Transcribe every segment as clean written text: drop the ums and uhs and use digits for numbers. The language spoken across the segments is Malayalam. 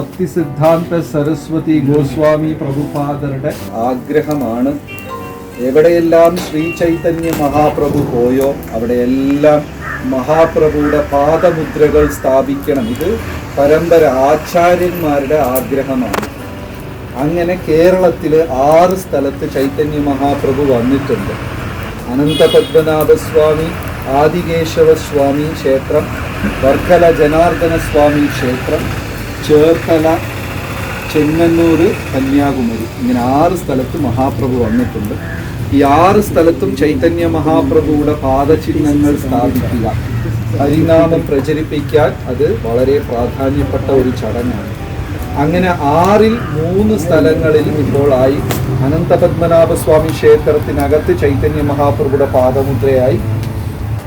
ഭക്തി സിദ്ധാന്ത സരസ്വതി ഗോസ്വാമി പ്രഭുപാദരുടെ ആഗ്രഹമാണ് എവിടെയെല്ലാം ശ്രീ ചൈതന്യ മഹാപ്രഭു പോയോ അവിടെയെല്ലാം മഹാപ്രഭുയുടെ പാദമുദ്രകൾ സ്ഥാപിക്കണം. ഇത് പരമ്പര ആചാര്യന്മാരുടെ ആഗ്രഹമാണ്. അങ്ങനെ കേരളത്തിൽ 6 സ്ഥലത്ത് ചൈതന്യ മഹാപ്രഭു വന്നിട്ടുണ്ട്. അനന്തപത്മനാഭസ്വാമി, ആദികേശവസ്വാമി ക്ഷേത്രം, വർക്കല ജനാർദ്ദന സ്വാമി ക്ഷേത്രം, ചേർത്തല, ചെങ്ങന്നൂർ, കന്യാകുമാരി, ഇങ്ങനെ 6 സ്ഥലത്ത് മഹാപ്രഭു വന്നിട്ടുണ്ട്. ഈ 6 സ്ഥലത്തും ചൈതന്യ മഹാപ്രഭുവിടെ പാദചിഹ്നങ്ങൾ സ്ഥാപിക്കുക, ഹരിനാമം പ്രചരിപ്പിക്കാൻ അത് വളരെ പ്രാധാന്യപ്പെട്ട ഒരു ചടങ്ങാണ്. അങ്ങനെ 6ൽ 3 സ്ഥലങ്ങളിൽ ഇപ്പോഴായി അനന്തപത്മനാഭസ്വാമി ക്ഷേത്രത്തിനകത്ത് ചൈതന്യ മഹാപ്രഭുയുടെ പാദമുദ്രയായി,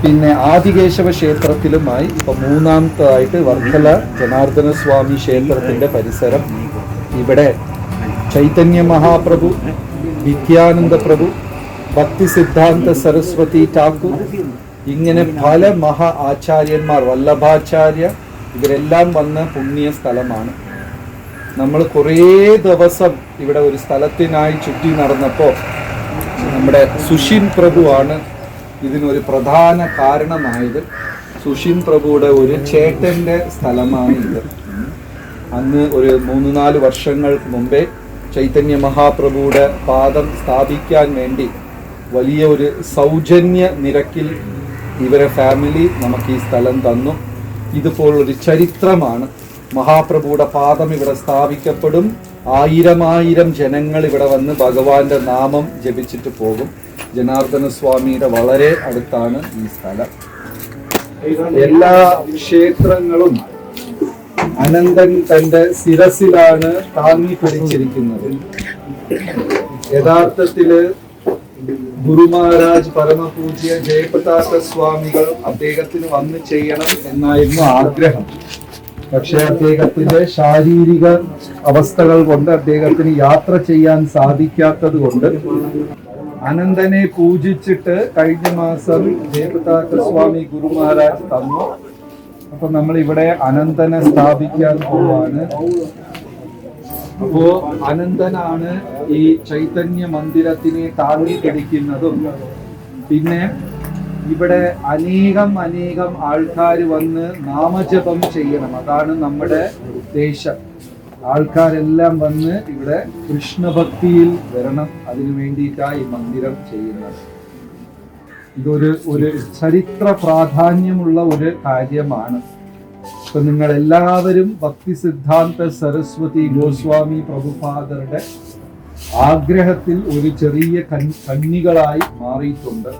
പിന്നെ ആദികേശവ ക്ഷേത്രത്തിലുമായി. ഇപ്പം 3ാമതായിട്ട് വർക്കല ജനാർദ്ദന സ്വാമി ക്ഷേത്രത്തിൻ്റെ പരിസരം. ഇവിടെ ചൈതന്യ മഹാപ്രഭു, നിത്യാനന്ദ പ്രഭു, ഭക്തി സിദ്ധാന്ത സരസ്വതി ഠാക്കൂർ, ഇങ്ങനെ പല മഹാ ആചാര്യന്മാർ, വല്ലഭാചാര്യ, ഇവരെല്ലാം വന്ന പുണ്യ സ്ഥലമാണ്. നമ്മൾ കുറേ ദിവസം ഇവിടെ ഒരു സ്ഥലത്തിനായി ചുറ്റി നടന്നപ്പോൾ നമ്മുടെ സുഷിൻ പ്രഭുവാണ് ഇതിനൊരു പ്രധാന കാരണമായത്. സുഷിൻ പ്രഭുയുടെ ഒരു ചേട്ടൻ്റെ സ്ഥലമാണ് ഇത്. അന്ന് ഒരു 3-4 വർഷങ്ങൾക്ക് മുമ്പേ ചൈതന്യ മഹാപ്രഭുയുടെ പാദം സ്ഥാപിക്കാൻ വേണ്ടി വലിയ ഒരു സൗജന്യ നിരക്കിൽ ഇവരെ ഫാമിലി നമുക്ക് ഈ സ്ഥലം തന്നു. ഇതുപോലൊരു ചരിത്രമാണ്. മഹാപ്രഭുയുടെ പാദം ഇവിടെ സ്ഥാപിക്കപ്പെടും. 1000 ജനങ്ങൾ ഇവിടെ വന്ന് ഭഗവാന്റെ നാമം ജപിച്ചിട്ട് പോകും. ജനാർദ്ദന സ്വാമിയുടെ വളരെ അടുത്താണ് ഈ സ്ഥലം. എല്ലാ ക്ഷേത്രങ്ങളും അനന്തൻ തന്റെ ശിരസിലാണ് താങ്ങി പിടിച്ചിരിക്കുന്നത്. യഥാർത്ഥത്തില് ഗുരു മഹാരാജ് പരമപൂജ്യ ജയപ്രകാശ സ്വാമികൾ അദ്ദേഹത്തിന് വന്ന് ചെയ്യണം എന്നായിരുന്നു ആഗ്രഹം. പക്ഷെ അദ്ദേഹത്തിന്റെ ശാരീരിക അവസ്ഥകൾ കൊണ്ട് അദ്ദേഹത്തിന് യാത്ര ചെയ്യാൻ സാധിക്കാത്തത് കൊണ്ട് അനന്തനെ പൂജിച്ചിട്ട് കഴിഞ്ഞ മാസം ജയപ്രകാശ സ്വാമി ഗുരു മഹാരാജ് തന്നു. അപ്പൊ നമ്മൾ ഇവിടെ അനന്തനെ സ്ഥാപിക്കാൻ പോവാണ്. അപ്പോ അനന്തനാണ് ഈ ചൈതന്യ മന്ദിരത്തിനെ താങ്ങി പിടിക്കുന്നതും. പിന്നെ ഇവിടെ അനേകം ആൾക്കാർ വന്ന് നാമജപം ചെയ്യണം. അതാണ് നമ്മുടെ ഉദ്ദേശം. ആൾക്കാരെല്ലാം വന്ന് ഇവിടെ കൃഷ്ണഭക്തിയിൽ വരണം. അതിനു വേണ്ടിയിട്ടാണ് ഈ മന്ദിരം ചെയ്യുന്നത്. ഇതൊരു ചരിത്ര പ്രാധാന്യമുള്ള ഒരു കാര്യമാണ്. അപ്പൊ നിങ്ങൾ എല്ലാവരും ഭക്തി സിദ്ധാന്ത സരസ്വതി ഗോസ്വാമി പ്രഭുപാദരുടെ ആഗ്രഹത്തിൽ ഒരു ചെറിയ കന്നികളായി മാറിയിട്ടുണ്ട്.